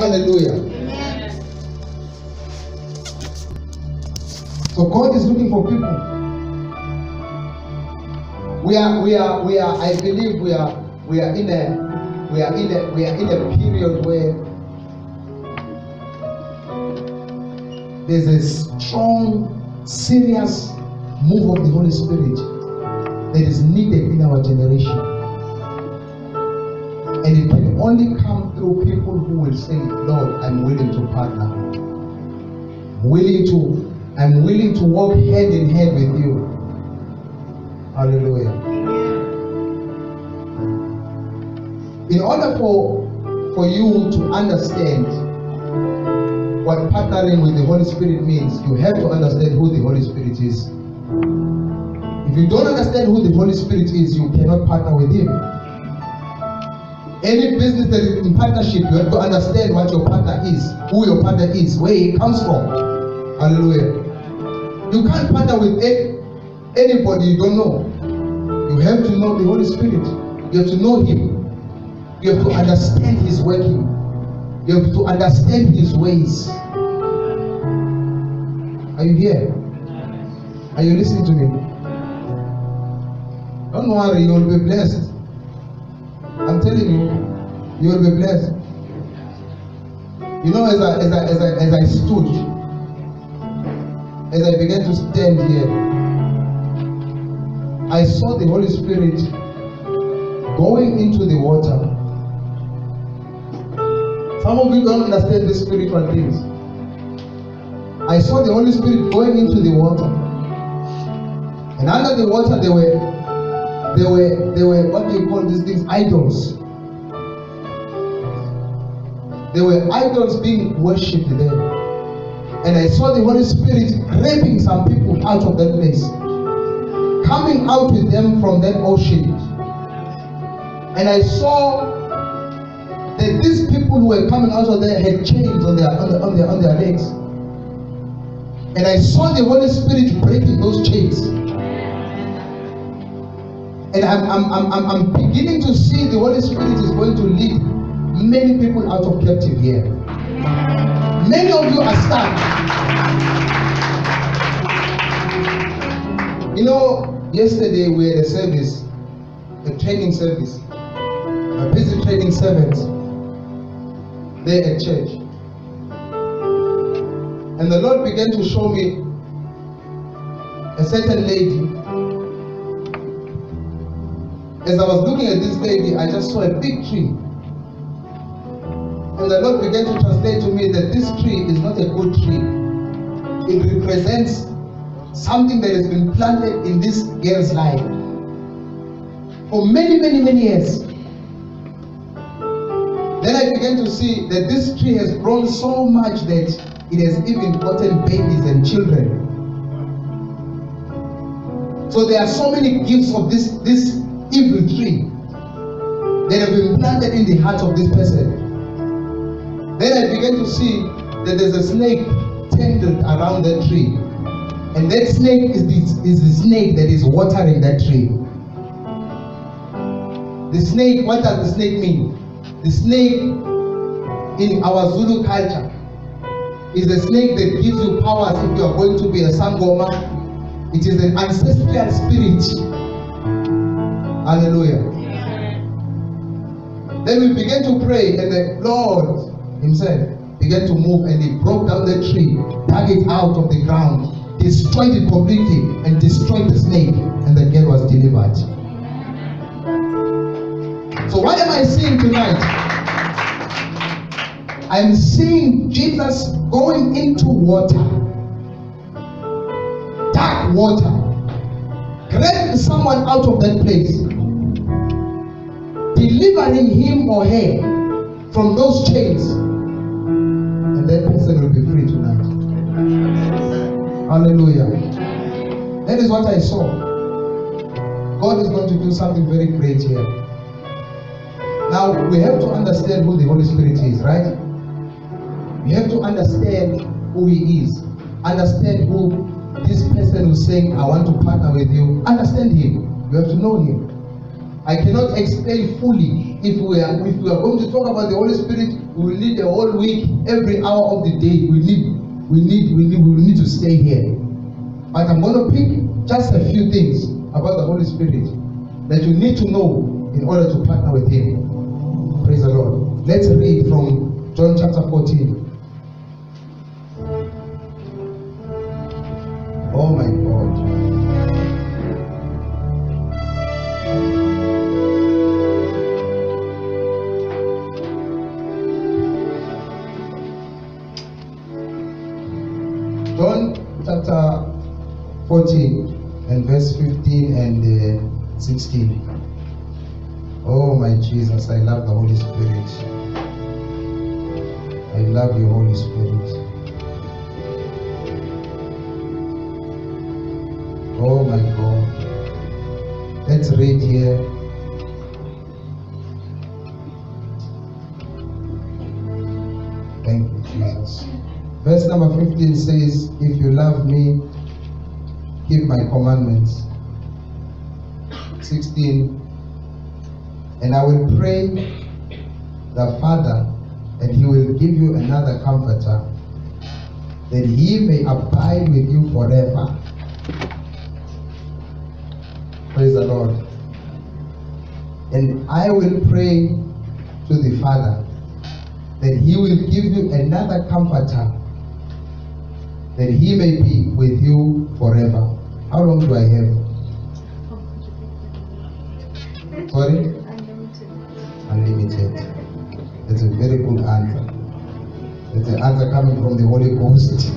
Hallelujah. So God is looking for people. We are. I believe we are in a period where there's a strong, serious move of the Holy Spirit that is needed in our generation. And it can only come through people who will say, Lord, I'm willing to partner. I'm willing to walk hand in hand with you. Hallelujah. In order for you to understand what partnering with the Holy Spirit means, you have to understand who the Holy Spirit is. If you don't understand who the Holy Spirit is, you cannot partner with Him. Any business that is in partnership, you have to understand what your partner is, who your partner is, where he comes from. Hallelujah. You can't partner with anybody you don't know. You have to know the Holy Spirit. You have to know Him. You have to understand His working. You have to understand His ways. Are you here? Are you listening to me? Don't worry, you will be blessed. I'm telling you, you will be blessed. You know, as I stood, as I began to stand here, I saw the Holy Spirit going into the water. Some of you don't understand these spiritual things. I saw the Holy Spirit going into the water. And under the water there were what do you call these things? Idols. There were idols being worshipped there. And I saw the Holy Spirit grabbing some people out of that place, coming out with them from that ocean. And I saw that these people who were coming out of there had chains on their legs. And I saw the Holy Spirit breaking those chains. And I'm beginning to see the Holy Spirit is going to lead many people out of captive here. Many of you are stuck. You know, yesterday we had a service, a training service, a busy training servants there at church. And the Lord began to show me a certain lady. As I was looking at this lady, I just saw a big tree. And the Lord began to translate to me that this tree is not a good tree. It represents something that has been planted in this girl's life for many, many, many years. Then I began to see that this tree has grown so much that it has even gotten babies and children. So there are so many gifts of this evil tree that have been planted in the heart of this person. Then I began to see that there's a snake tangled around that tree. And that snake is the snake that is watering that tree. The snake, what does the snake mean? The snake in our Zulu culture is a snake that gives you powers if you are going to be a sangoma. It is an ancestral spirit. Hallelujah. Then we began to pray, and the Lord Himself began to move, and He broke down the tree, dug it out of the ground, destroyed it completely, and destroyed the snake, and the girl was delivered. So what am I seeing tonight? I'm seeing Jesus going into water, dark water, grabbing someone out of that place, delivering him or her from those chains, and that person will be free tonight. Hallelujah. That is what I saw. God is going to do something very great here. Now we have to understand who the Holy Spirit is, right? We have to understand who He is. Understand who this person who's saying, I want to partner with you. Understand Him. You have to know Him. I cannot explain fully. If we are going to talk about the Holy Spirit, We will need a whole week, every hour of the day. We will need to stay here. But I'm going to pick just a few things about the Holy Spirit that you need to know in order to partner with Him. Praise the Lord. Let's read from John chapter 14. Oh my God. John chapter 14 and verse 15 and 16. Oh my Jesus, I love the Holy Spirit. I love you, Holy Spirit. Oh my God. Let's read here. Thank you, Jesus. Verse number 15 says, if you love me, keep my commandments. 16, and I will pray the Father, and He will give you another comforter, that He may abide with you forever. Praise the Lord. And I will pray to the Father, that He will give you another comforter, that He may be with you forever. How long do I have? Sorry? Unlimited. That's a very good answer. It's an answer coming from the Holy Ghost.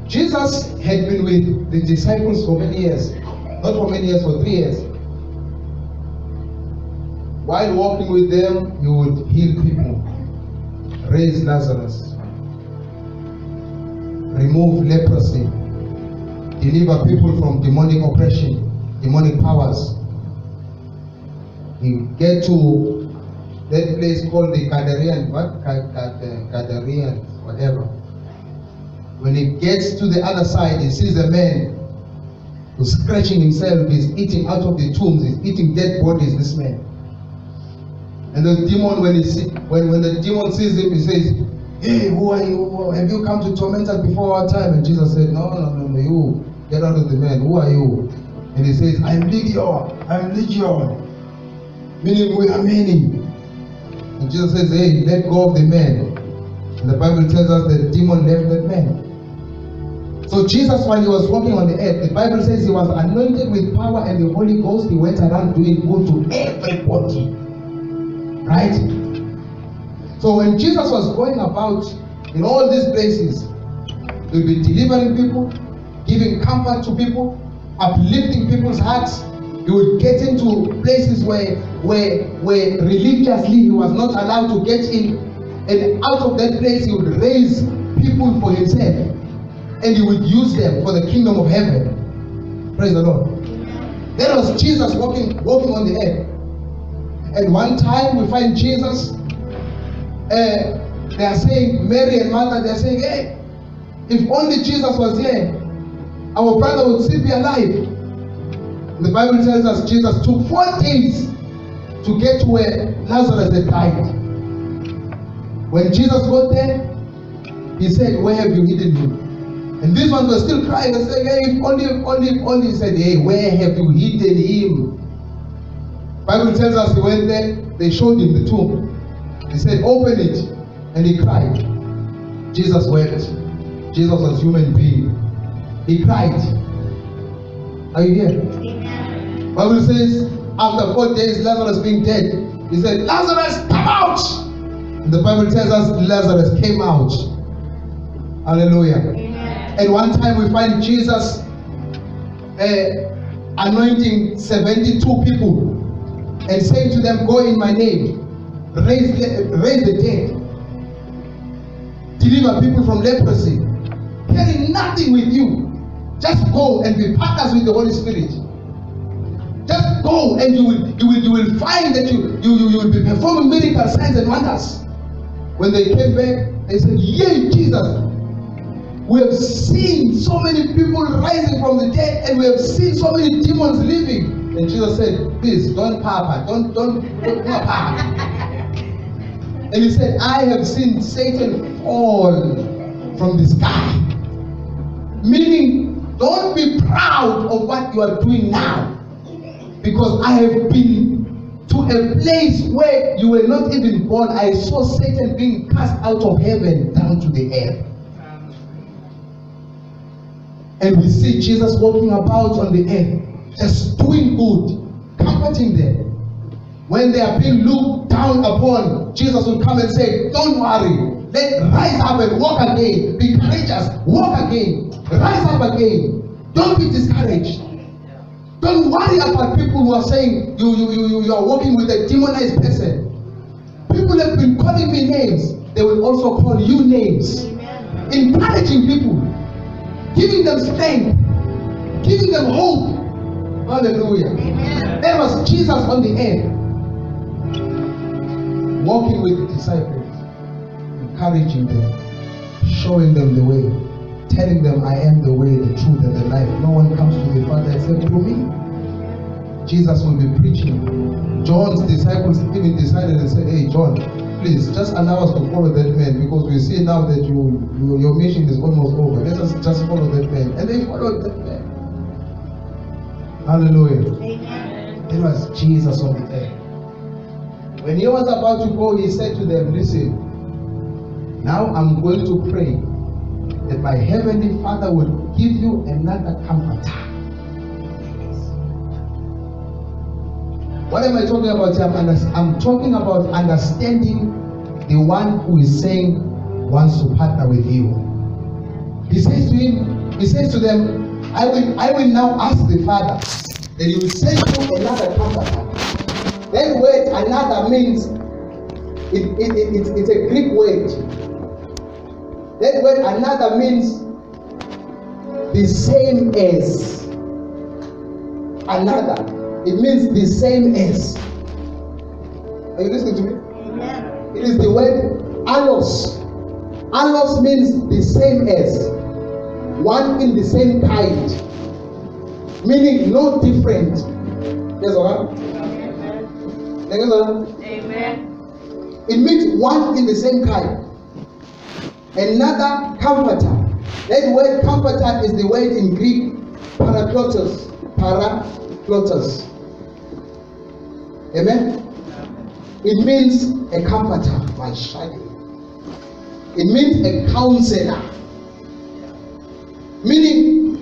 Jesus had been with the disciples for many years. Not for many years, for 3 years. While walking with them, He would heal people, raise Lazarus, remove leprosy, deliver people from demonic oppression, demonic powers. He get to that place called the Gadarean, Gadarean, whatever. When he gets to the other side, he sees a man who's scratching himself, he's eating out of the tombs, he's eating dead bodies, this man. And the demon, when the demon sees him, he says, hey, who are you? Have you come to torment us before our time? And Jesus said, no, you get out of the man. Who are you? And he says, I'm Legion. Meaning we are many. And Jesus says, hey, let go of the man. And the Bible tells us that the demon left that man. So Jesus, while He was walking on the earth, the Bible says He was anointed with power and the Holy Ghost. He went around doing good to everybody. Right? So when Jesus was going about in all these places, He would be delivering people, giving comfort to people, uplifting people's hearts. He would get into places where religiously He was not allowed to get in. And out of that place, He would raise people for Himself. And He would use them for the kingdom of heaven. Praise the Lord. That was Jesus walking on the earth. And one time we find Jesus, they are saying, Mary and Martha, they are saying, hey, if only Jesus was here, our brother would still be alive. And the Bible tells us Jesus took 4 days to get to where Lazarus had died. When Jesus got there, He said, where have you hidden him? And these ones were still crying and saying, hey, if only. He said, hey, where have you hidden him? Bible tells us He went there, they showed Him the tomb. He said, open it. And He cried. Jesus wept. Jesus was a human being. He cried. Are you here? Amen. Bible says, after 4 days, Lazarus being dead, He said, Lazarus, come out! And the Bible tells us Lazarus came out. Hallelujah. Amen. And one time we find Jesus anointing 72 people and saying to them, go in my name, raise the dead, deliver people from leprosy, carry nothing with you, just go and be partners with the Holy Spirit. Just go and you will find that you will be performing miracle signs and wonders. When they came back, they said, yay, Jesus, we have seen so many people rising from the dead, and we have seen so many demons leaving. And Jesus said, please, don't papa, don't papa. And he said, I have seen Satan fall from the sky. Meaning, don't be proud of what you are doing now. Because I have been to a place where you were not even born. I saw Satan being cast out of heaven down to the earth. And we see Jesus walking about on the earth, just doing good, comforting them. When they are being looked down upon, Jesus will come and say, don't worry, rise up and walk again. Be courageous, walk again, rise up again. Don't be discouraged. Don't worry about people who are saying you are working with a demonized person. People have been calling me names. They will also call you names. Encouraging people, giving them strength, giving them hope. Hallelujah. There was Jesus on the earth, walking with the disciples, encouraging them, showing them the way, telling them, I am the way, the truth, and the life. No one comes to the Father except through me. Jesus will be preaching. John's disciples even decided and said, hey John, please just allow us to follow that man, because we see now that your mission is almost over. Let us just follow that man. And they followed that man. Hallelujah. Amen. It was Jesus on the earth. When he was about to go, he said to them, listen, now I'm going to pray that my heavenly Father will give you another comforter. What am I talking about here? I'm talking about understanding the one who is saying wants to partner with you. He says to them, I will now ask the Father that he will send you another comforter. That word another means it's a Greek word. That word another means the same as. Another. It means the same as. Are you listening to me? Amen. It is the word allos. Allos means the same as. One in the same kind. Meaning no different. Yes or no? Amen. It means one in the same kind. Another comforter. That word comforter is the word in Greek parakletos. Parakletos. Amen. It means a comforter, my shiny. It means a counselor. Meaning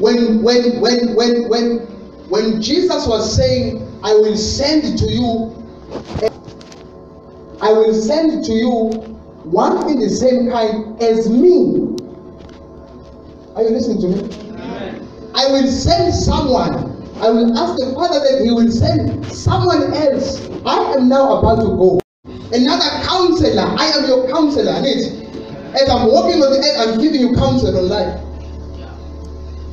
when Jesus was saying, I will send to you one in the same kind as me. Are you listening to me? Amen. I will send someone. I will ask the Father that he will send someone else. I am now about to go. Another counselor. I am your counselor. As I'm walking on the earth, I'm giving you counsel on life.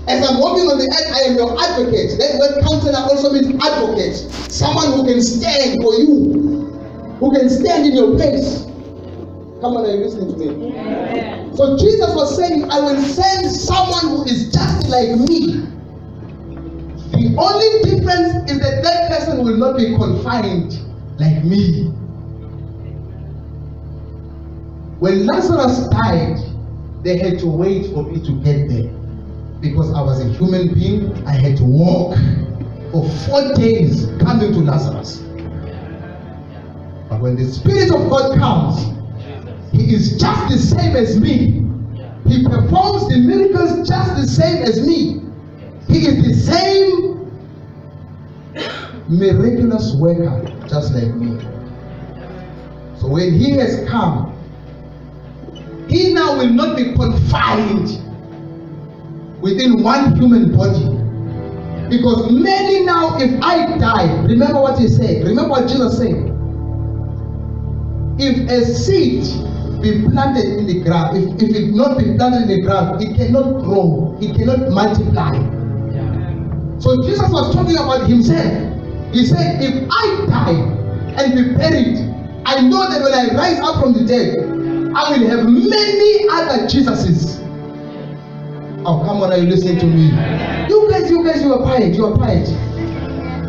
As I'm walking on the earth, I am your advocate. That word counselor also means advocate. Someone who can stand for you. Who can stand in your place. Come on, are you listening to me? Amen. So Jesus was saying, I will send someone who is just like me. The only difference is that that person will not be confined like me. When Lazarus died, they had to wait for me to get there. Because I was a human being, I had to walk for 4 days coming to Lazarus. But when the Spirit of God comes, he is just the same as me. He performs the miracles just the same as me. He is the same miraculous worker just like me. So when he has come, he now will not be confined within one human body. Because many now, if I die, remember what he said, remember what Jesus said. If a seed be planted in the ground, if it not be planted in the ground, it cannot grow, it cannot multiply. So Jesus was talking about himself. He said, if I die and be buried, I know that when I rise up from the dead, I will have many other Jesuses. Oh, come on, are you listening to me? You guys, you are quiet, you are quiet.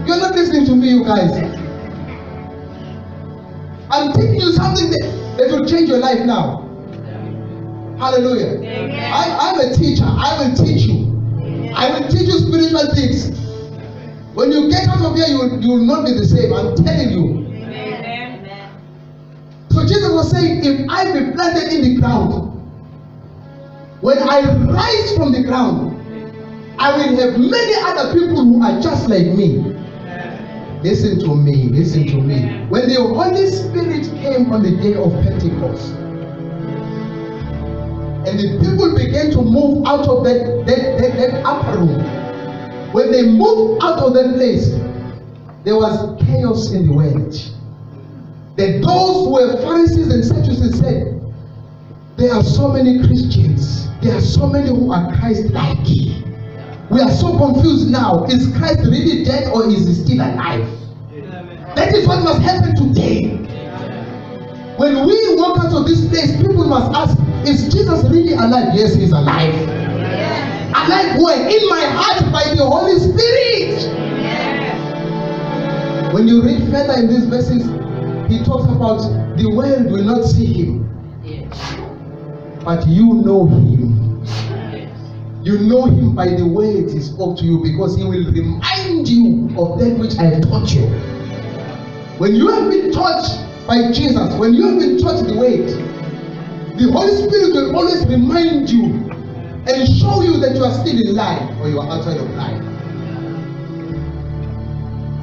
You're not listening to me, you guys. I'm teaching you something that will change your life now. Hallelujah. I'm a teacher. I will teach you. I will teach you spiritual things. When you get out of here, you will not be the same. I'm telling you. So Jesus was saying, if I be planted in the ground, when I rise from the ground, I will have many other people who are just like me. Listen to me, listen to me. When the Holy Spirit came on the day of Pentecost, and the people began to move out of that upper room, when they moved out of that place, there was chaos in the world. That those who were Pharisees and Sadducees said, there are so many Christians, there are so many who are Christ-like. We are so confused now. Is Christ really dead or is he still alive? That is what must happen today. When we walk out of this place, people must ask, is Jesus really alive? Yes, he's alive. Alive where? In my heart by the Holy Spirit. When you read further in these verses, he talks about the world will not see him, but you know him. You know him by the words he spoke to you, because he will remind you of that which I have taught you. When you have been taught by Jesus, when you have been taught the word, the Holy Spirit will always remind you and show you that you are still in line or you are outside of line.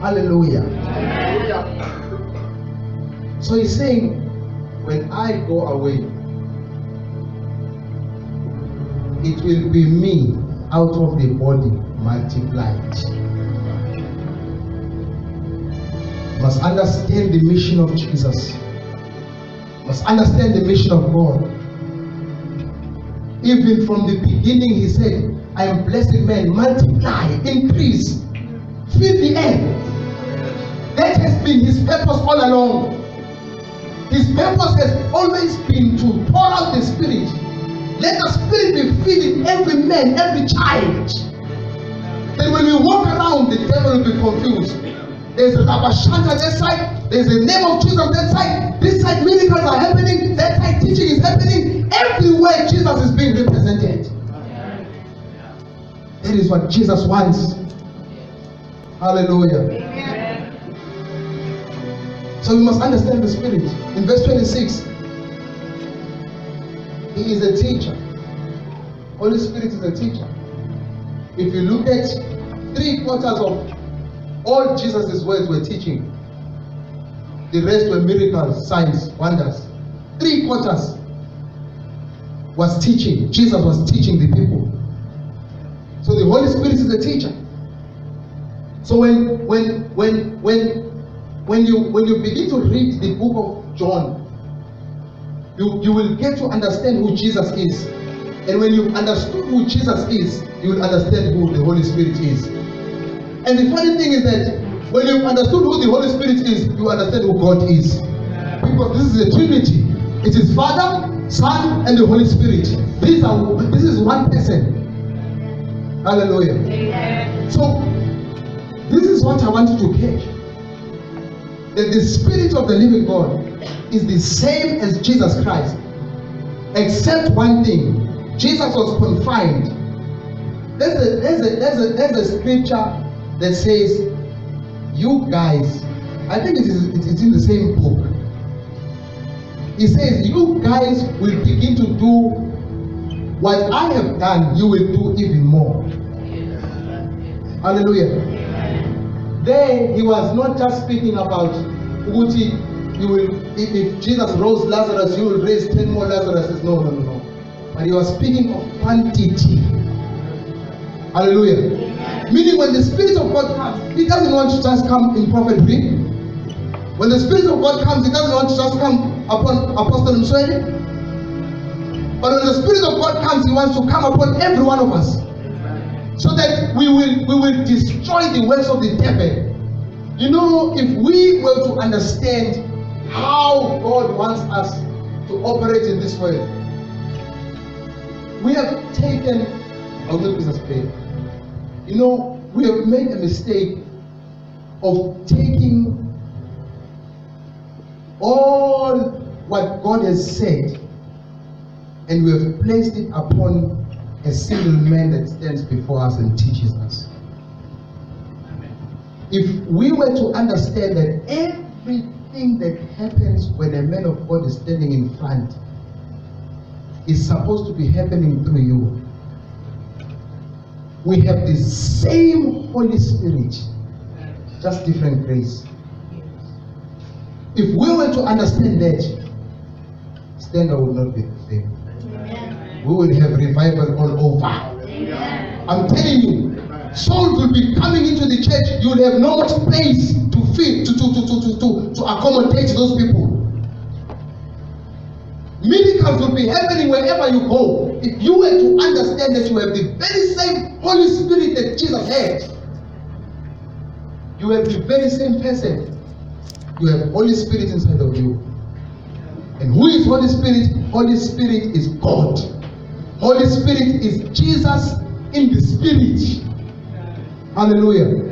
Hallelujah. So he's saying, when I go away, it will be me out of the body multiplied. Must understand the mission of Jesus. Must understand the mission of God. Even from the beginning, he said, I am blessed man, multiply, increase, fill the earth. That has been his purpose all along. His purpose has always been to pour out the Spirit. Let the Spirit be filling every man, every child. Then when we walk around, the devil will be confused. There's a Rabashanta that side, there's the name of Jesus that side, this side miracles are happening, that side teaching is happening. Everywhere Jesus is being represented. That is what Jesus wants. Hallelujah. So we must understand the Spirit. In verse 26, he is a teacher. Holy Spirit is a teacher. If you look at 3/4 of all Jesus' words were teaching. The rest were miracles, signs, wonders. 3/4 was teaching. Jesus was teaching the people. So the Holy Spirit is a teacher. So when you begin to read the book of John, you will get to understand who Jesus is. And when you understood who Jesus is, you will understand who the Holy Spirit is. And the funny thing is that when you understood who the Holy Spirit is, you understand who God is. Because this is a Trinity. It is Father, Son, and the Holy Spirit. This is one person. Hallelujah. Amen. So this is what I want you to catch. That the Spirit of the living God is the same as Jesus Christ. Except one thing. Jesus was confined. There's a scripture that says, you guys, I think it is in the same book. It says, you guys will begin to do what I have done, you will do even more. Hallelujah. There he was not just speaking about Uguti, if Jesus rose Lazarus, you will raise 10 more Lazaruses. No. But he was speaking of quantity. Hallelujah. Meaning when the Spirit of God comes, he doesn't want to just come in prophetry. When the Spirit of God comes, he doesn't want to just come upon Apostle Msweli. But when the Spirit of God comes, he wants to come upon every one of us. So that we will destroy the works of the devil. You know, if we were to understand how God wants us to operate in this world, we have taken our business play. You know, we have made a mistake of taking all what God has said and we have placed it upon a single man that stands before us and teaches us. If we were to understand that everything that happens when a man of God is standing in front is supposed to be happening through you. We have the same Holy Spirit, just different grace. If we were to understand that, standard would not be the same. Amen. We would have revival all over. Amen. I'm telling you, souls will be coming into the church. You will have no more space to fit, to accommodate those people. Miracles will be happening wherever you go. If you were to understand that you have the very same Holy Spirit that Jesus had, you have the very same person. You have Holy Spirit inside of you. And who is Holy Spirit? Holy Spirit is God. Holy Spirit is Jesus in the Spirit. Hallelujah.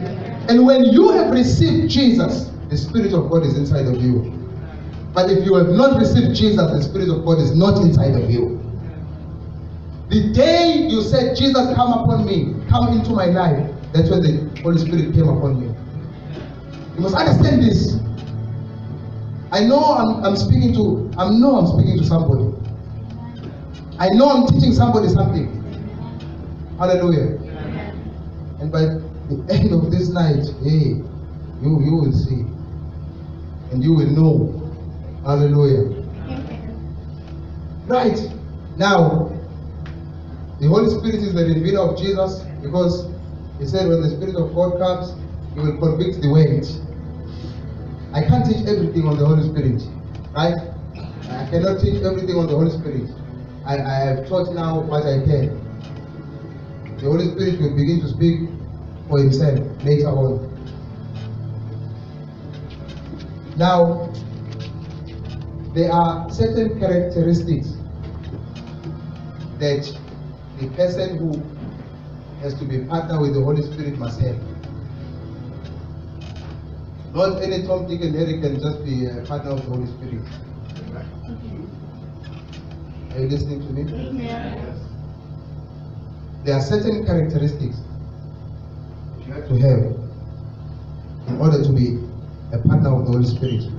And when you have received Jesus, the Spirit of God is inside of you. But if you have not received Jesus, the Spirit of God is not inside of you. The day you said, Jesus, come upon me, come into my life, that's when the Holy Spirit came upon you. You must understand this. I know I'm speaking to somebody. I know I'm teaching somebody something. Hallelujah. And by the end of this night, hey, you will see. And you will know. Hallelujah. Right. Now, the Holy Spirit is the revealer of Jesus, because he said when the Spirit of God comes, he will convict the world. I can't teach everything on the Holy Spirit. Right? I cannot teach everything on the Holy Spirit. I have taught now what I can. The Holy Spirit will begin to speak for himself later on. Now, there are certain characteristics that the person who has to be partner with the Holy Spirit must have. Not any Tom, Dick, and Harry can just be a partner of the Holy Spirit. Are you listening to me? Yes. There are certain characteristics you have to have in order to be a partner of the Holy Spirit.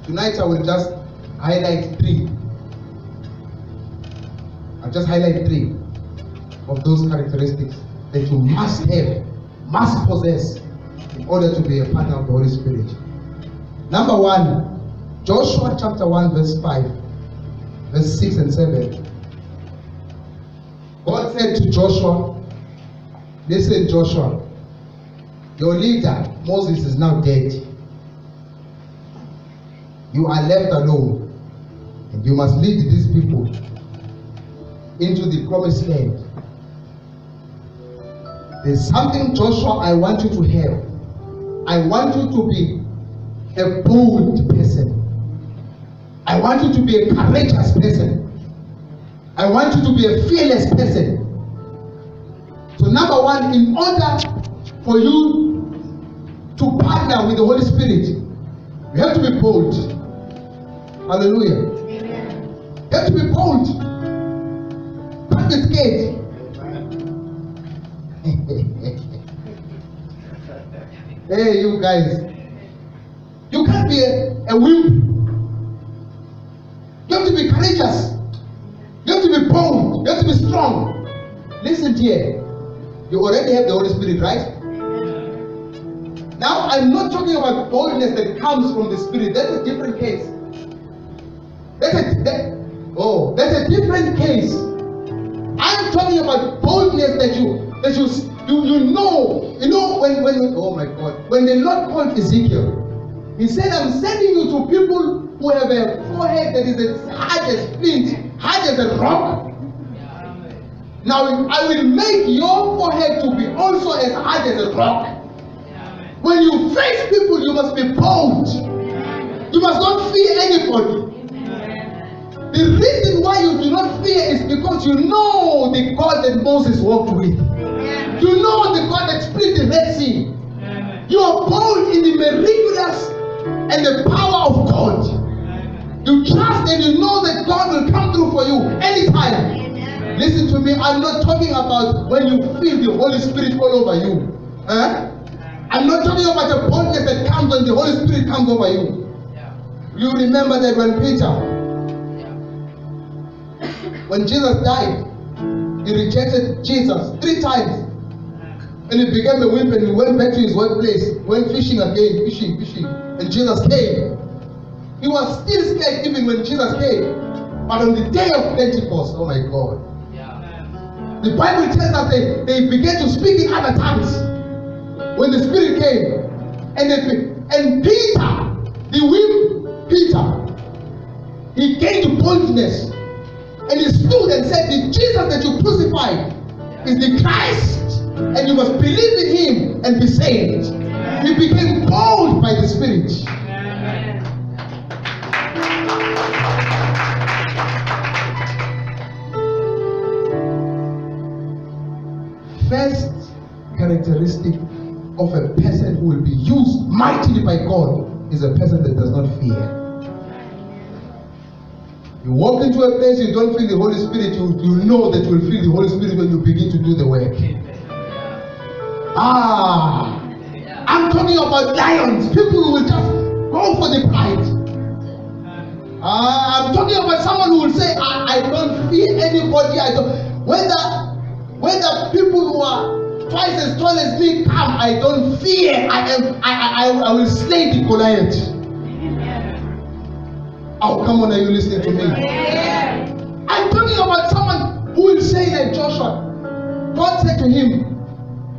Tonight I will just highlight three. I'll just highlight three of those characteristics that you must have, must possess in order to be a partner of the Holy Spirit. Number one, Joshua chapter 1 verse 5, verse 6 and 7. God said to Joshua, listen Joshua, your leader Moses is now dead. You are left alone, and you must lead these people into the promised land. There's something, Joshua, I want you to have. I want you to be a bold person. I want you to be a courageous person. I want you to be a fearless person. So number one, in order for you to partner with the Holy Spirit, you have to be bold. Hallelujah. Amen. You have to be bold. Don't be scared. Hey, you guys. You can't be a wimp. You have to be courageous. You have to be bold. You have to be strong. Listen here. You already have the Holy Spirit, right? Now, I'm not talking about boldness that comes from the Spirit. That's a different case. That's a different case. I'm talking about boldness that you know when oh my God, when the Lord called Ezekiel, he said, I'm sending you to people who have a forehead that is as hard as flint, hard as a rock. Now I will make your forehead to be also as hard as a rock. When you face people, you must be bold. You must not fear anybody. The reason why you do not fear is because you know the God that Moses walked with. You know the God that split the Red Sea. You are bold in the miraculous and the power of God. You trust and you know that God will come through for you anytime. Listen to me, I'm not talking about when you feel the Holy Spirit all over you. I'm not talking about the boldness that comes when the Holy Spirit comes over you. You remember that when Jesus died, he rejected Jesus 3 times. And he became a wimp and he went back to his workplace, went fishing again, fishing. And Jesus came. He was still scared even when Jesus came. But on the day of Pentecost, oh my God. The Bible tells us they began to speak in other tongues when the Spirit came. And Peter, the wimp Peter, he gained boldness. And he stood and said, the Jesus that you crucified is the Christ. And you must believe in him and be saved. He became bold by the Spirit. First characteristic of a person who will be used mightily by God is a person that does not fear. You walk into a place, you don't feel the Holy Spirit, you know that you will feel the Holy Spirit when you begin to do the work. I'm talking about lions. People who will just go for the pride. I'm talking about someone who will say, I don't fear anybody. Whether people who are twice as tall as me come, I don't fear. I will slay the Goliath. Oh, come on, are you listening to me? I'm talking about someone who will say like Joshua. God said to him,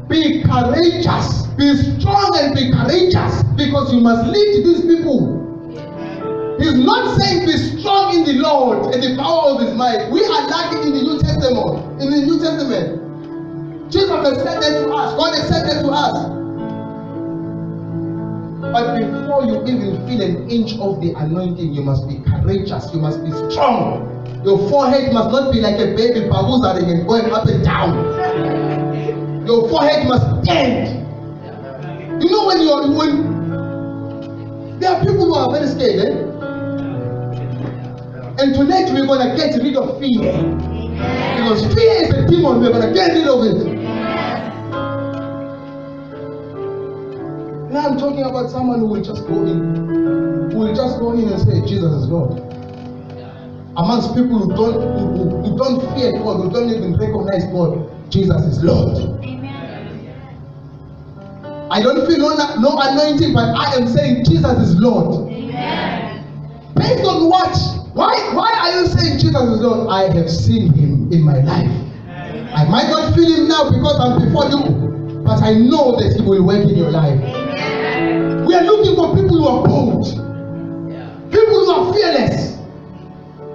be courageous, be strong and be courageous, because you must lead these people. He's not saying be strong in the Lord and the power of his might. We are lacking in the New Testament. In the New Testament, Jesus has said that to us. God has said that to us. But before you even feel an inch of the anointing, you must be courageous. You must be strong. Your forehead must not be like a baby baboozling and going up and down. Your forehead must bend. You know when there are people who are very scared, And tonight we're gonna get rid of fear. Because fear is a demon, we're gonna get rid of it. Now I'm talking about someone who will just go in. Who will just go in and say, Jesus is Lord. Amongst people who don't fear God, who don't even recognize God, Jesus is Lord. Amen. I don't feel no anointing, but I am saying Jesus is Lord. Amen. Based on what? Why are you saying Jesus is Lord? I have seen him in my life. Amen. I might not feel him now because I'm before you, but I know that he will work in your life. Amen. We are looking for people who are bold, people who are fearless,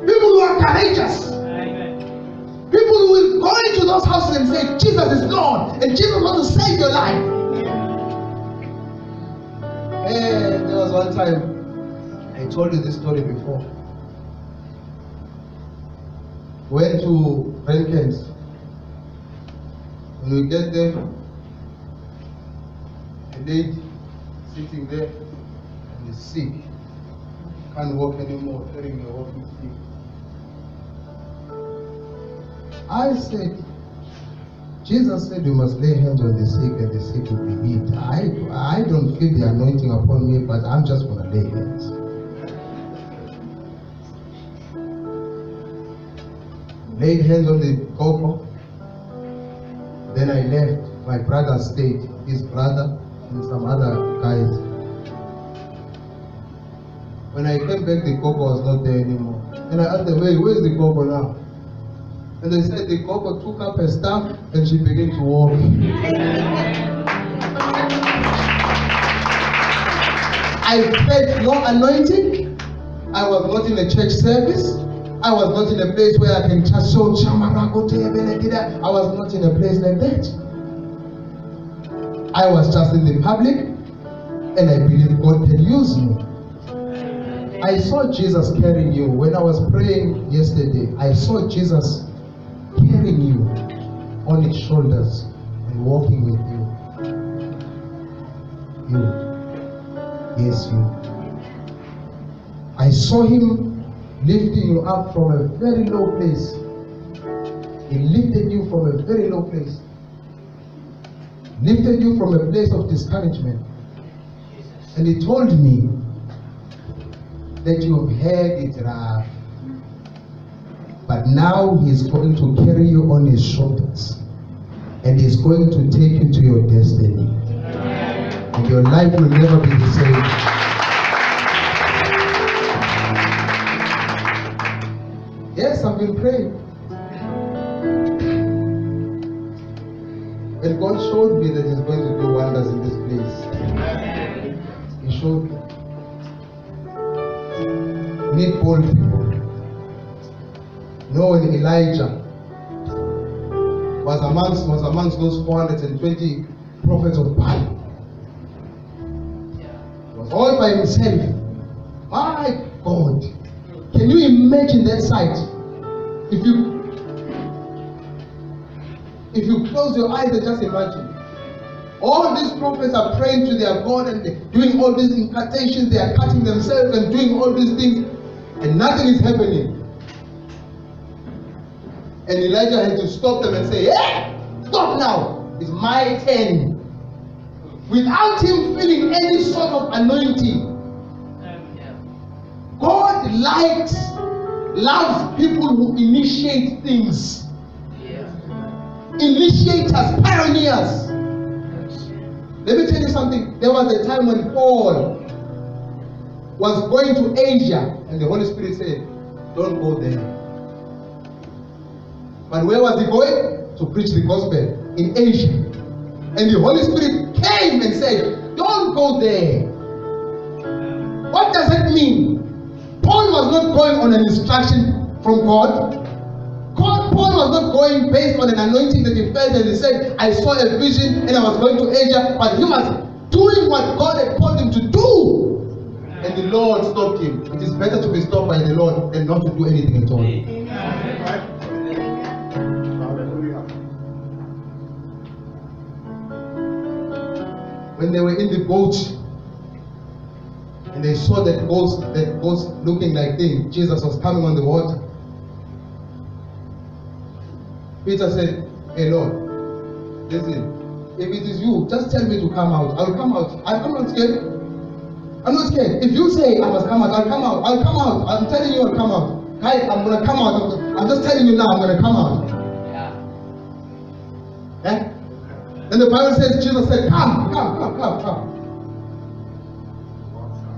people who are courageous. Amen. People who will go into those houses and say, Jesus is Lord, and Jesus wants to save your life. Hey, there was one time, I told you this story before. Went to Rankins. When we get there, a lady sitting there and is sick. Can't walk anymore, carrying a walking stick. I said, Jesus said you must lay hands on the sick and the sick will be healed. I don't feel the anointing upon me, but I'm just going to lay hands. Laid hands on the coco. Then I left. My brother stayed, his brother and some other guys. When I came back, the coco was not there anymore. And I asked them, where's the coco now? And they said the coco took up her staff and she began to walk. I felt no anointing. I was not in a church service. I was not in a place where I can just show Shamarakote. I was not in a place like that. I was just in the public and I believe God can use me. I saw Jesus carrying you. When I was praying yesterday, I saw Jesus carrying you on his shoulders. and walking with you. You. Yes, you. I saw him lifting you up from a very low place. He lifted you from a very low place. Lifted you from a place of discouragement. And he told me that you have had it rough. But now he's going to carry you on his shoulders. And he's going to take you to your destiny. And your life will never be the same. Yes, I've been praying. And God showed me that he's going to do wonders in this place. He showed me. We need bold people. When Elijah was amongst those 420 prophets of Baal, he was all by himself. My God, can you imagine that sight? If you close your eyes and just imagine, all these prophets are praying to their God and they're doing all these incantations, they are cutting themselves and doing all these things, and nothing is happening. And Elijah had to stop them and say, hey, stop now. It's my turn. Without him feeling any sort of anointing. God loves people who initiate things. Initiators, pioneers. Let me tell you something. There was a time when Paul was going to Asia and the Holy Spirit said, don't go there. But where was he going? To preach the gospel in Asia. And the Holy Spirit came and said, don't go there. What does that mean? Paul was not going on an instruction from God. Paul was not going based on an anointing that he felt and he said, I saw a vision and I was going to Asia. But he was doing what God had called him to do. And the Lord stopped him. It is better to be stopped by the Lord than not to do anything at all. When they were in the boat and they saw that ghost looking like thing, Jesus was coming on the water. Peter said, hey Lord, listen, if it is you, just tell me to come out. I'll come out. I'm not scared. I'm not scared. If you say I must come out, I'll come out. I'll come out. I'm telling you I'll come out. Guys, I'm going to come out. I'm just telling you now, I'm going to come out. Yeah. And the Bible says, Jesus said, come.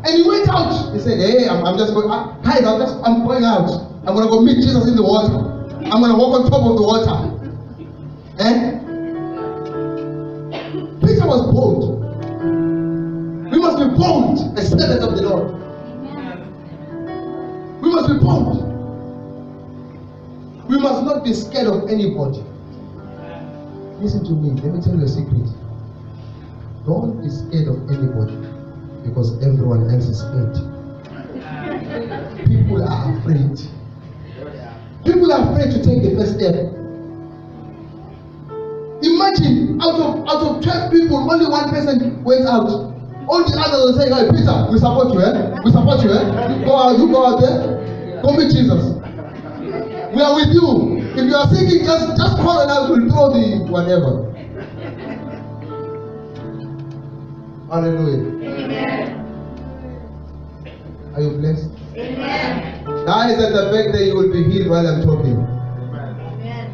And he went out. He said, hey, I'm just going, guys, I'm going out. I'm going to go meet Jesus in the water. I'm going to walk on top of the water. Peter was bold. We must be bold as servants of the Lord. We must be bold. We must not be scared of anybody. Listen to me, let me tell you a secret. Don't be scared of anybody because everyone else is scared. People are afraid. People are afraid to take the first step. Imagine out of 12 people, only one person went out. All the others are saying, hey Peter, we support you, We support you, You go out there, go meet Jesus. We are with you. If you are singing, just call and I will throw the whatever. Hallelujah. Amen. Are you blessed? Amen. Guys at the back there, you will be healed while I'm talking. Amen.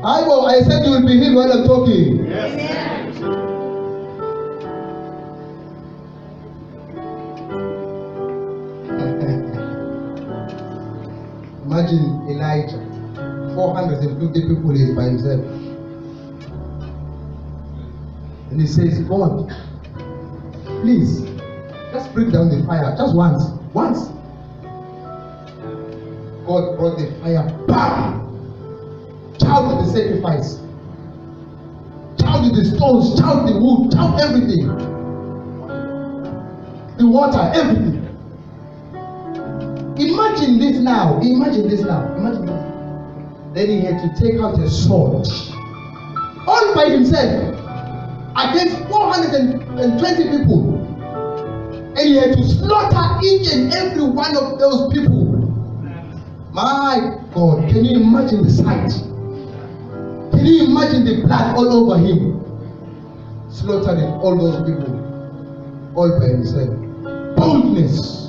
I said you will be healed while I'm talking. Yes. Amen. Imagine Elijah. 450 people is by himself. And he says, God, please, just bring down the fire. Just once. God brought the fire. Bam! Child the sacrifice. Child the stones. Child the wood. Child everything. The water, everything. Imagine this now. Imagine this. Then he had to take out a sword. all by himself against 420 people. And he had to slaughter each and every one of those people. My God, can you imagine the sight? Can you imagine the blood all over him? Slaughtering all those people, all by himself. Boldness.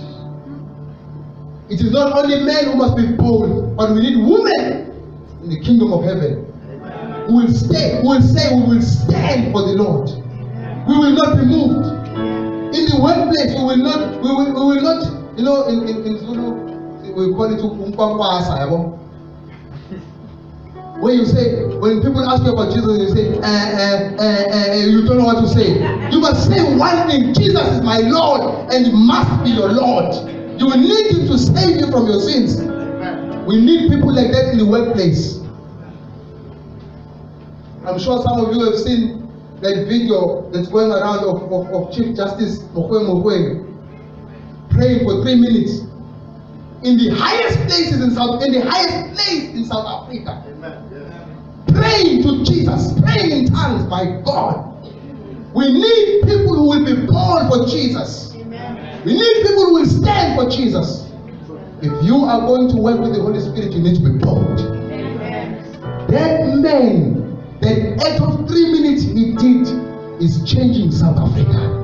It is not only men who must be bold, but we need women in the kingdom of heaven who will stay, who will say, we will stand for the Lord. We will not be moved. In the workplace, we will not, you know, in Zulu, we call it umpakwasa. When you say, when people ask you about Jesus, you say, you don't know what to say. You must say one thing: Jesus is my Lord, and he must be your Lord. You will need him to save you from your sins. We need people like that in the workplace. I'm sure some of you have seen that video that's going around of Chief Justice Mokwe praying for 3 minutes in the highest place in South Africa. Praying to Jesus, praying in tongues. My God, we need people who will be bold for Jesus. We need people who will stand for Jesus. If you are going to work with the Holy Spirit, you need to be bold. That man, that act of 3 minutes he did, is changing South Africa.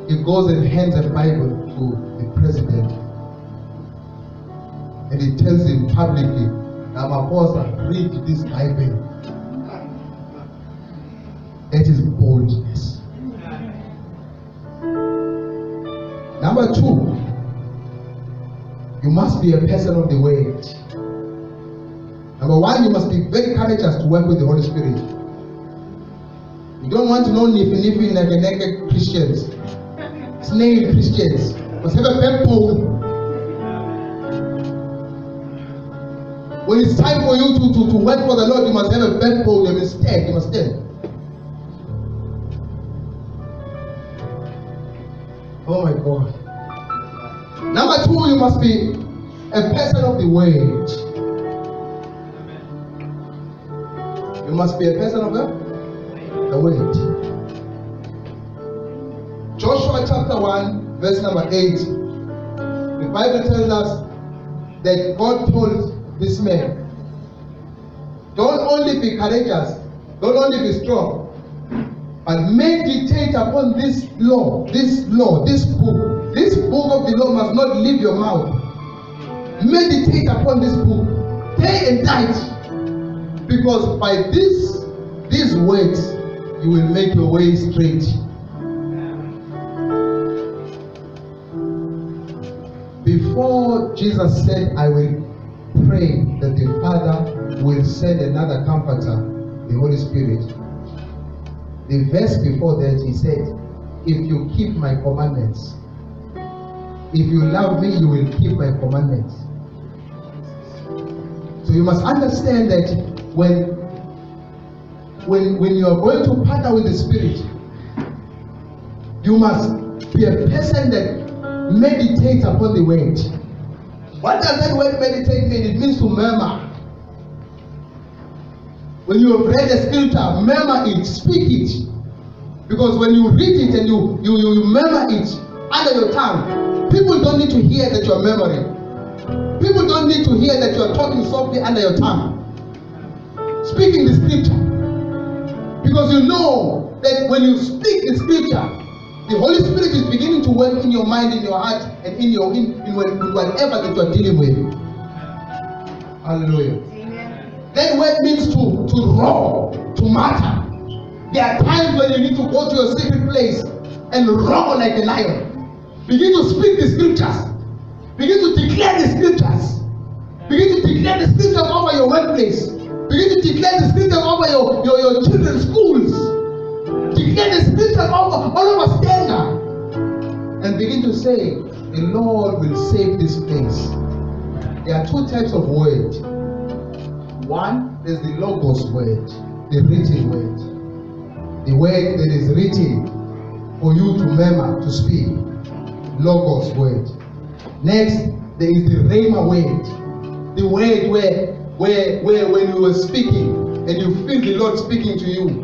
He goes and hands a Bible to the president, and he tells him publicly, Ramaphosa, read this Bible. That is boldness. Number 2, you must be a person of the word. Number 1, you must be very courageous to work with the Holy Spirit. You don't want to know niffy naked Christians, snail Christians. You must have a backbone. When it's time for you to work for the Lord, you must have a backbone. You must stand. You must stand. Oh my God. Number 2, you must be a person of the word. You must be a person of the word. Joshua chapter 1, verse number 8. The Bible tells us that God told this man, don't only be courageous, don't only be strong, but meditate upon this law, this book. This book of the law must not leave your mouth. Meditate upon this book day and night, because by these words you will make your way straight. Before Jesus said, I will pray that the Father will send another comforter, the Holy Spirit, the verse before that he said, if you keep my commandments, if you love me, you will keep my commandments. So you must understand that when you are going to partner with the Spirit, you must be a person that meditates upon the word. What does that word meditate mean? It means to murmur. When you have read the scripture, murmur it, speak it. Because when you read it and you murmur it under your tongue, people don't need to hear that you are murmuring. People don't need to hear that you are talking softly under your tongue. Speaking the scripture. Because you know that when you speak the scripture, the Holy Spirit is beginning to work in your mind, in your heart, and in whatever that you are dealing with. Hallelujah. Amen. That word means to roar, to matter. There are times when you need to go to your secret place and roar like a lion. Begin to speak the scriptures. Begin to declare the scriptures. Begin to declare the scriptures over your workplace. Begin to declare the scriptures over your children's schools. Declare the scriptures all over Stanga. And begin to say, the Lord will save this place. There are 2 types of word. One is the Logos word, the written word. The word that is written for you to murmur, to speak. Logos word. Next, there is the Rhema word. The word where when you were speaking and you feel the Lord speaking to you.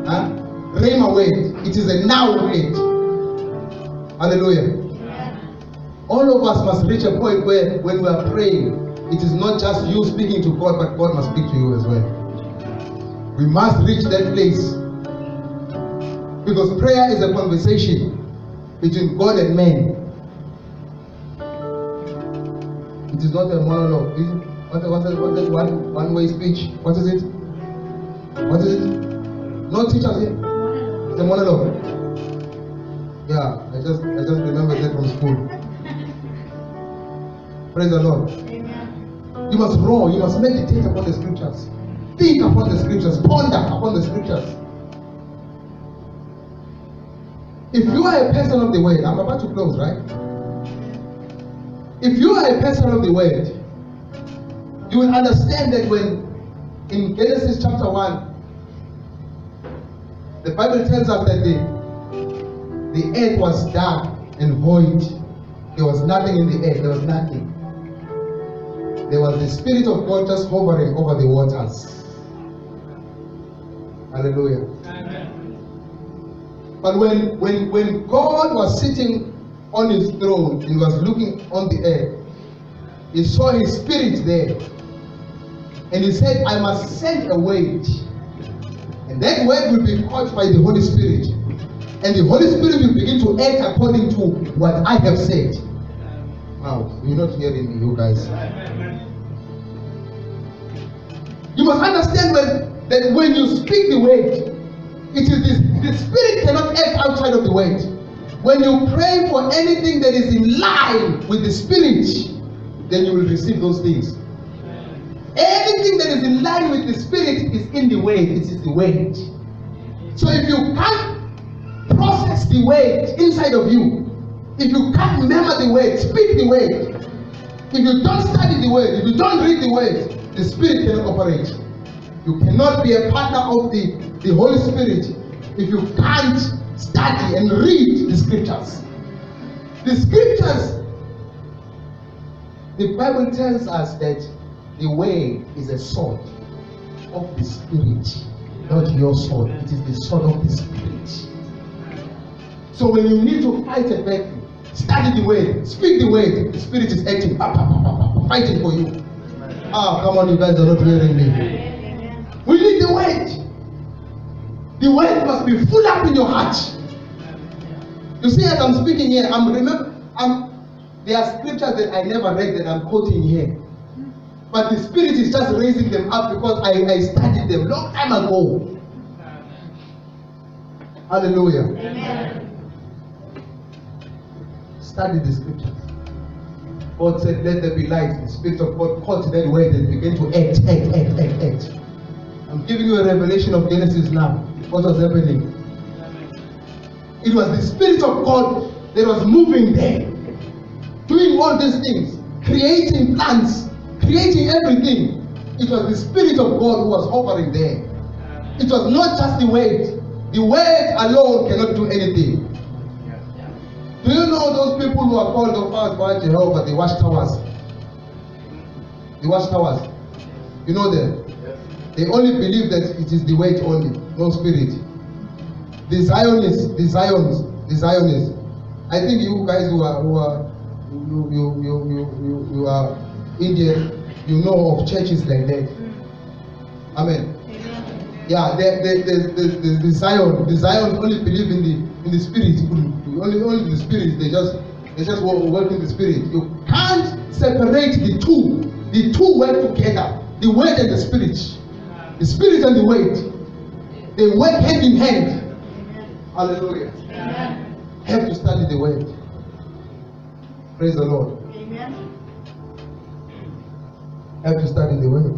Huh? Rhema word. It is a now word. Hallelujah. All of us must reach a point where when we are praying, it is not just you speaking to God, but God must speak to you as well. We must reach that place. Because prayer is a conversation between God and man. It is not a monologue. What is one-way speech? What is it? What is it? No teachers here. It's a monologue. Yeah, I just remembered that from school. Praise the Lord. Amen. You must roar. You must meditate upon the scriptures. Think upon the scriptures. Ponder upon the scriptures. If you are a person of the word, I'm about to close, right? If you are a person of the word, you will understand that when in Genesis chapter 1, the Bible tells us that the earth was dark and void. There was nothing in the earth. There was nothing. There was the Spirit of God just hovering over the waters. Hallelujah. Amen. But when God was sitting on his throne and was looking on the earth, he saw his Spirit there. And he said, I must send a word. And that word will be caught by the Holy Spirit. And the Holy Spirit will begin to act according to what I have said. Now, you're not hearing me, you guys. You must understand that when you speak the word, it is the Spirit cannot act outside of the word. When you pray for anything that is in line with the Spirit, then you will receive those things. Anything that is in line with the Spirit is in the word. It is the word. So if you can't process the word inside of you, if you can't remember the word, speak the word. If you don't study the word, if you don't read the word, the Spirit cannot operate. You cannot be a partner of the Holy Spirit if you can't study and read the scriptures. The scriptures, the Bible tells us that the way is a sword of the Spirit, not your sword. It is the sword of the Spirit. So when you need to fight a battle, study the word, speak the word, the Spirit is acting, fighting for you. Ah, come on, you guys are not hearing me. We need the word. The word must be full up in your heart. You see, as I'm speaking here, there are scriptures that I never read that I'm quoting here. But the Spirit is just raising them up because I studied them long time ago. Hallelujah. Amen. Study the scriptures. God said, let there be light. The Spirit of God caught that word and began to act. I'm giving you a revelation of Genesis now. What was happening? It was the Spirit of God that was moving there, doing all these things, creating plants, creating everything. It was the Spirit of God who was hovering there. It was not just the word. The word alone cannot do anything. Do you know those people who are called of us by Jehovah, the watchtowers? The watchtowers. You know them? They only believe that it is the word only, no spirit. The Zionists. I think you guys who are Indian, you know of churches like that. Amen. Yeah, the Zion only believe in the spirit. Only the spirit. They just work in the spirit. You can't separate the two. The two work together. The word and the spirit. The spirit and the word. They work hand in hand. Hallelujah. Amen. Have to study the word. Praise the Lord. Amen. Have to study the word.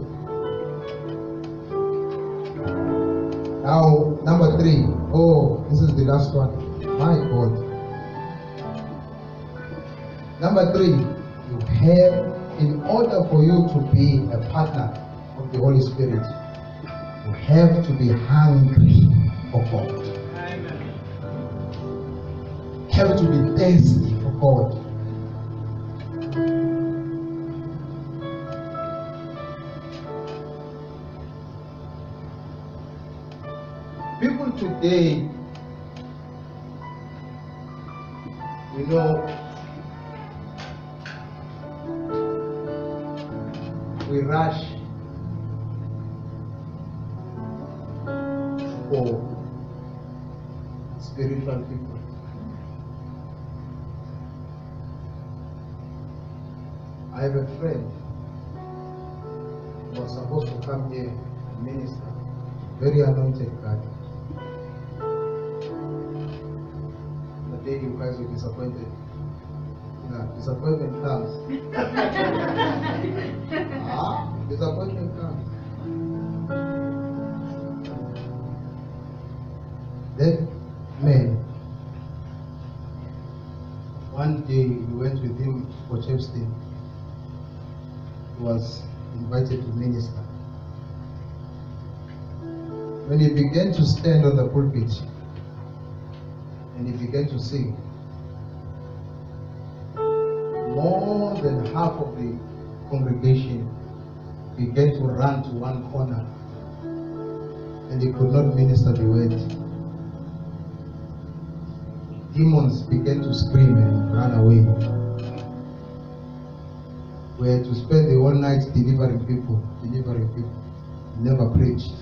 Now, number 3. Oh, this is the last one. My God. Number 3. You have, in order for you to be a partner of the Holy Spirit, you have to be hungry for God. Amen. Have to be thirsty for God. today, you know, we rush for spiritual people. I have a friend who was supposed to come here and minister, very anointed guy. The day you guys were disappointed. Disappointment comes. Disappointment comes. That man, one day we went with him for Chepstein. He was invited to minister. When he began to stand on the pulpit and he began to sing, more than half of the congregation began to run to one corner and he could not minister the word. Demons began to scream and run away. We had to spend the whole night delivering people. Never preached.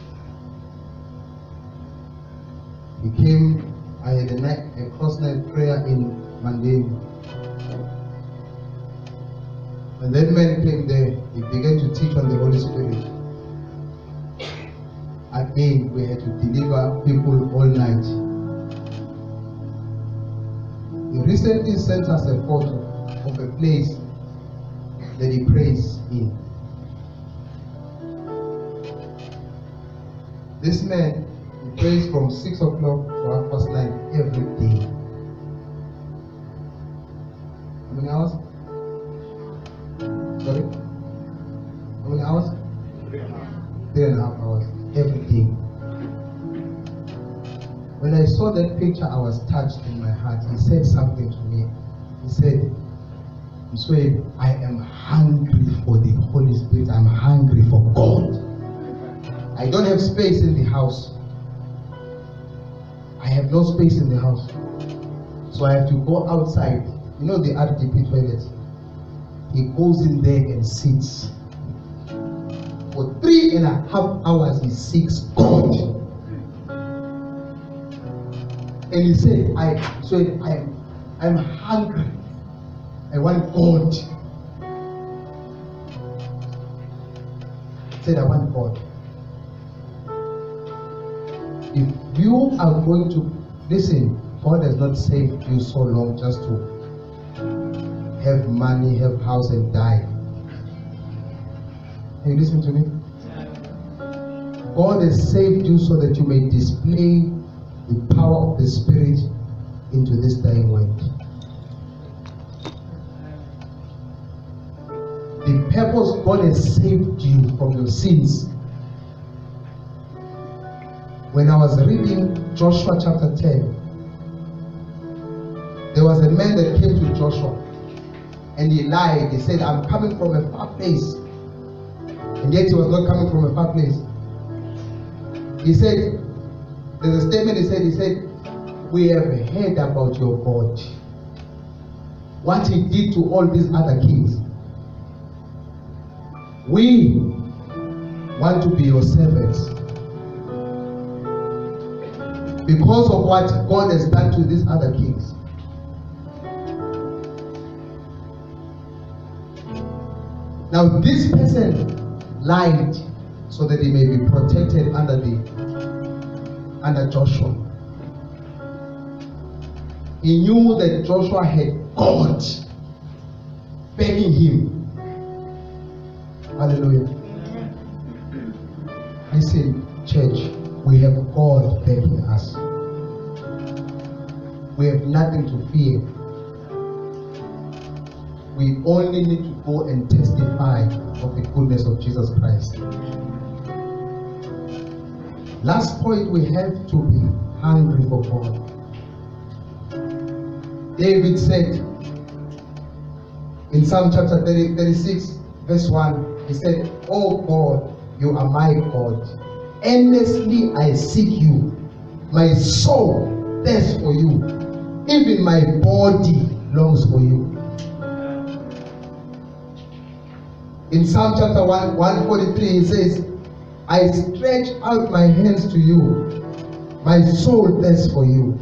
He came, I had a cross-night prayer in Mandeni. When that man came there, he began to teach on the Holy Spirit. Again, we had to deliver people all night. He recently sent us a photo of a place that he prays in. This man, he prays from 6 o'clock to 9:30 every day. How many hours? Sorry? How many hours? 3.5 hours every day. When I saw that picture, I was touched in my heart. He said something to me. He said, Msweli, I am hungry for the Holy Spirit. I'm hungry for God. I don't have space in the house. I have no space in the house. So I have to go outside. You know the RDP toilet? He goes in there and sits. For 3.5 hours he seeks God. And he said, I'm hungry. I want God. He said, I want God. If you are going to listen, God has not saved you so long just to have money, have house and die. Can you listen to me? God has saved you so that you may display the power of the Spirit into this dying world. The purpose God has saved you from your sins. When I was reading Joshua chapter 10, there was a man that came to Joshua and he lied. He said, I'm coming from a far place. And yet he was not coming from a far place. He said, there's a statement he said, we have heard about your God. What he did to all these other kings. We want to be your servants. Because of what God has done to these other kings. Now this person lied so that he may be protected under Joshua. He knew that Joshua had God backing him. Hallelujah. Listen, church, we have God backing us. We have nothing to fear. We only need to go and testify of the goodness of Jesus Christ. Last point, we have to be hungry for God. David said in Psalm chapter 36, verse 1, he said, Oh God, you are my God. Earnestly I seek you. My soul thirsts for you. Even my body longs for you. In Psalm chapter 143, it says, I stretch out my hands to you. My soul thirsts for you.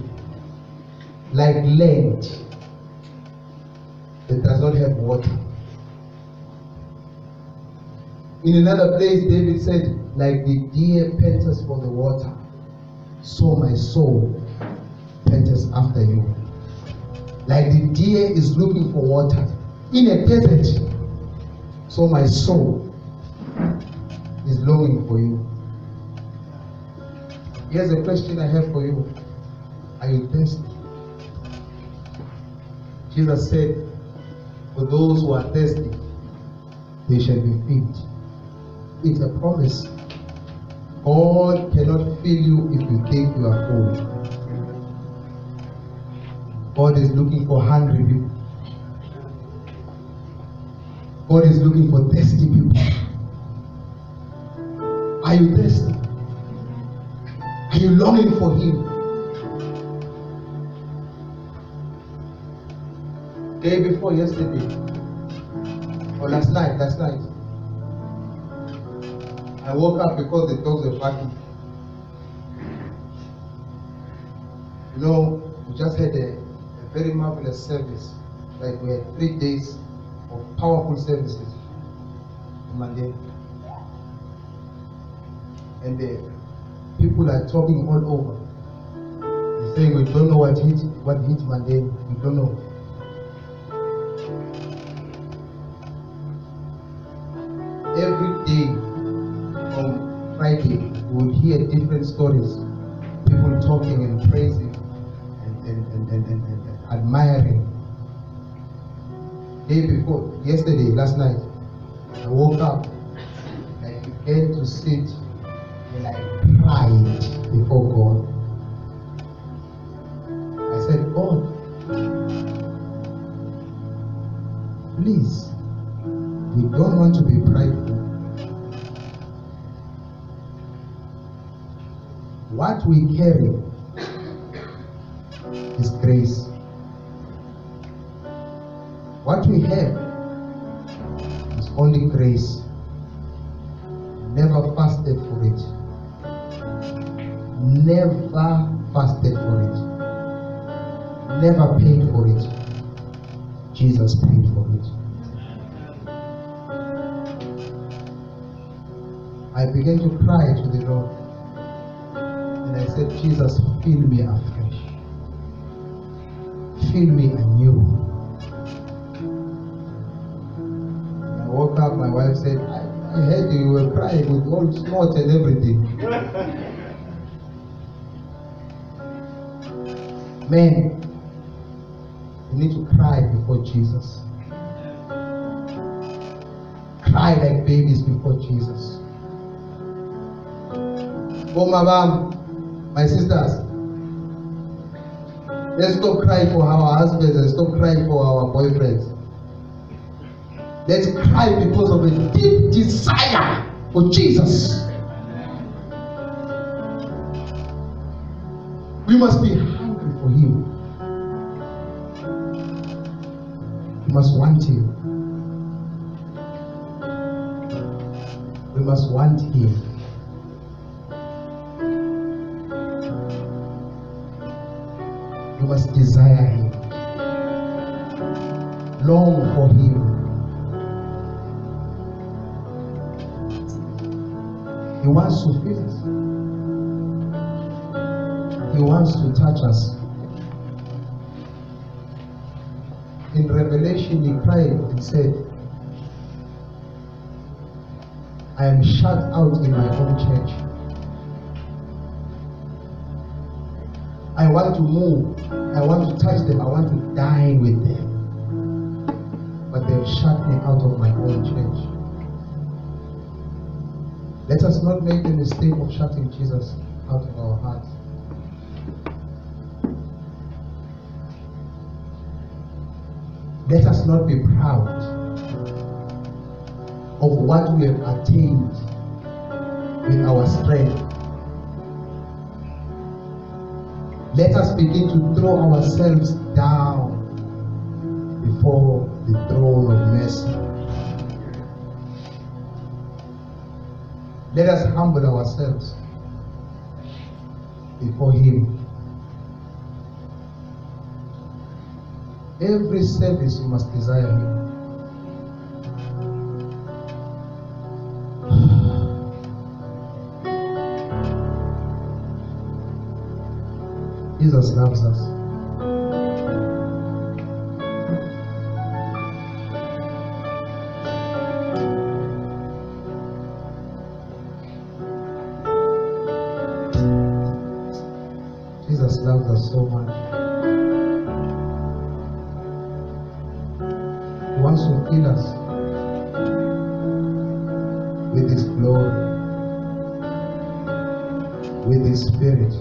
Like land that does not have water. In another place, David said, like the deer panteth for the water, so my soul panteth after you. Like the deer is looking for water in a desert, so my soul is longing for you. Here's a question I have for you. Are you thirsty? Jesus said, for those who are thirsty, they shall be filled. It's a promise. God cannot fill you if you think you are full. God is looking for hungry people. God is looking for thirsty people. Are you thirsty? Are you longing for Him? Day before yesterday, or last night, I woke up because the dogs were barking. You know, we just had a very marvelous service. Like we had 3 days of powerful services in Monday. And the people are talking all over. They're saying we don't know what hit Monday. We don't know. Every day from Friday, we would hear different stories. People talking and praising and admiring. Day before, last night, I woke up and I began to sit and I cried before God. I said, God, please, we don't want to be prideful. What we carry is grace. What we have is only grace. Never fasted for it. Never fasted for it. Never paid for it. Jesus paid for it. I began to cry to the Lord. And I said, Jesus, fill me afresh. Fill me anew. When I woke up, my wife said, I heard you were crying with all snot and everything. Men, you need to cry before Jesus. Cry like babies before Jesus. Oh, my sisters, let's stop crying for our husbands and stop crying for our boyfriends. Let's cry because of a deep desire for Jesus. We must be hungry for Him. We must want Him. We must want Him. You must desire Him. Long for Him. He wants to fill us. He wants to touch us. In Revelation, He cried and said, I am shut out in my own church. I want to move. I want to touch them. I want to dine with them. But they've shut me out of my own church. Let us not make the mistake of shutting Jesus out of our hearts. Let us not be proud of what we have attained with our strength. Let us begin to throw ourselves down before the throne of mercy. Let us humble ourselves before Him. Every service you must desire Him. Jesus loves us. Jesus loves us so much. He wants to fill us with His glory, with His Spirit.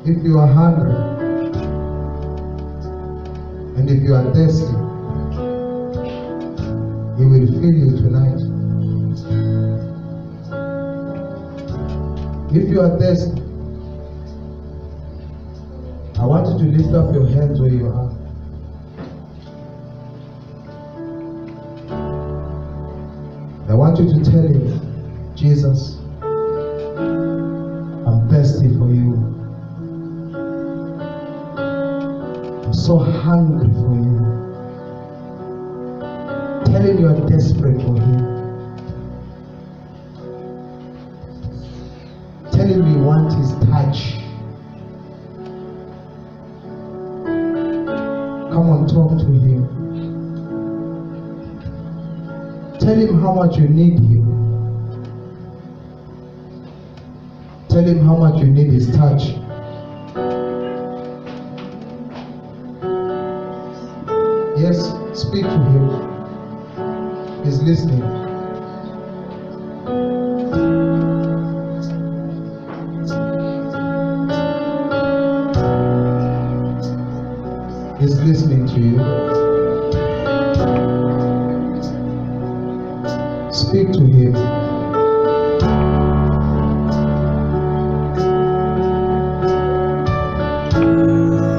If you are hungry and if you are thirsty, He will fill you tonight. If you are thirsty, I want you to lift up your hands where you are. I want you to tell Him, Jesus, I'm thirsty for you. I'm so hungry for you. Tell Him you are desperate for Him. Tell Him you want His touch. Come on, talk to Him. Tell Him how much you need Him. Tell Him how much you need His touch. Yes, speak to Him. He's listening. He's listening to you. Speak to Him.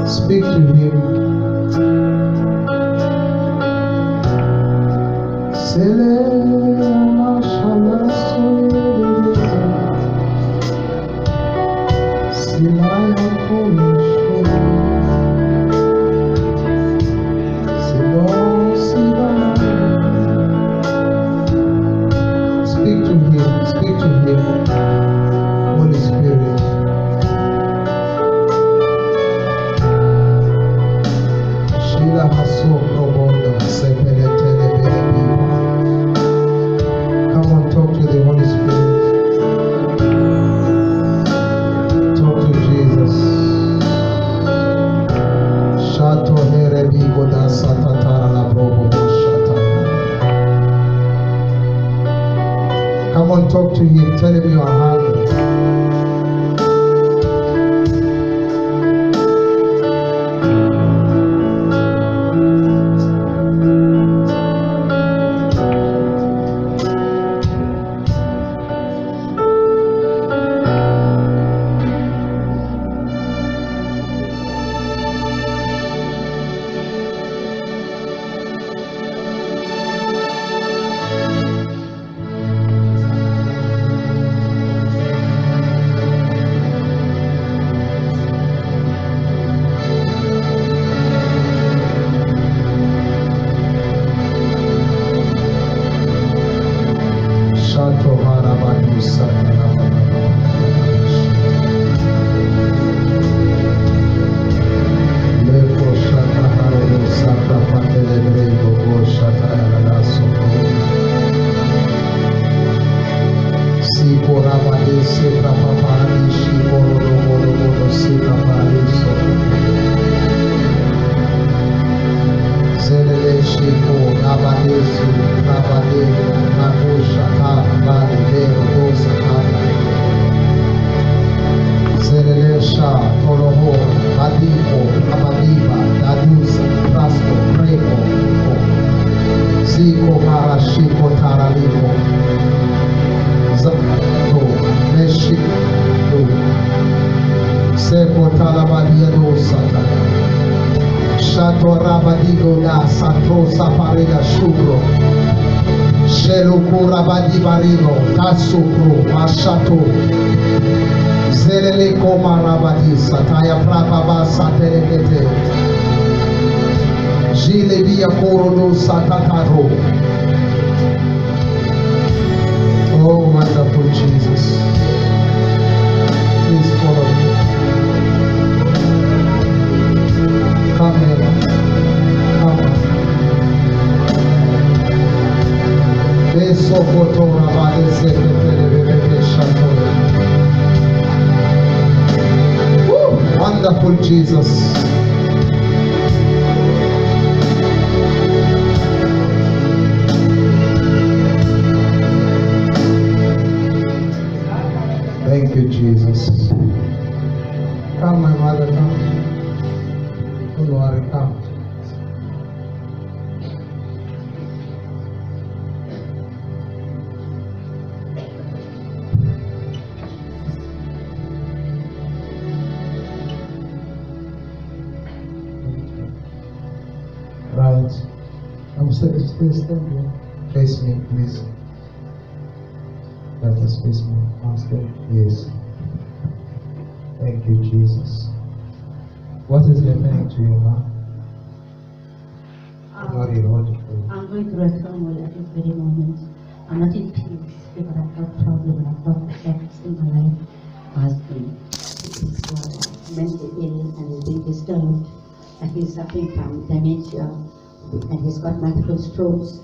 Speak to Him. Speak to Him, Holy Spirit. Come on, talk to the Holy Spirit. Talk to Jesus. Shato herebi goda satatara la brobo shata. Come on, talk to Him. Tell Him you are hungry. Ziko mara shiko taraliko. Shato rabadigo da sato saparega shugro. Shelo kurabadi barigo kasukro mashato. Zelele koma rabadi sataya prababa satelekete. Jile via korodo satakaro. Oh, wonderful Jesus. Please follow me. Come here. Come on. Woo! Wonderful Jesus. Thank you, Jesus. Come, my mother, come. Don't worry, come. Right. I'm still. Face me, please. Let us face me. Master. Yes. Thank you, Jesus. What is happening to you, ma? I'm going through a turmoil at this very moment. I'm not in peace because I've got problem and I've got effects in my life. My husband is mentally ill and is being disturbed, and he's suffering from dementia, and he's got multiple strokes.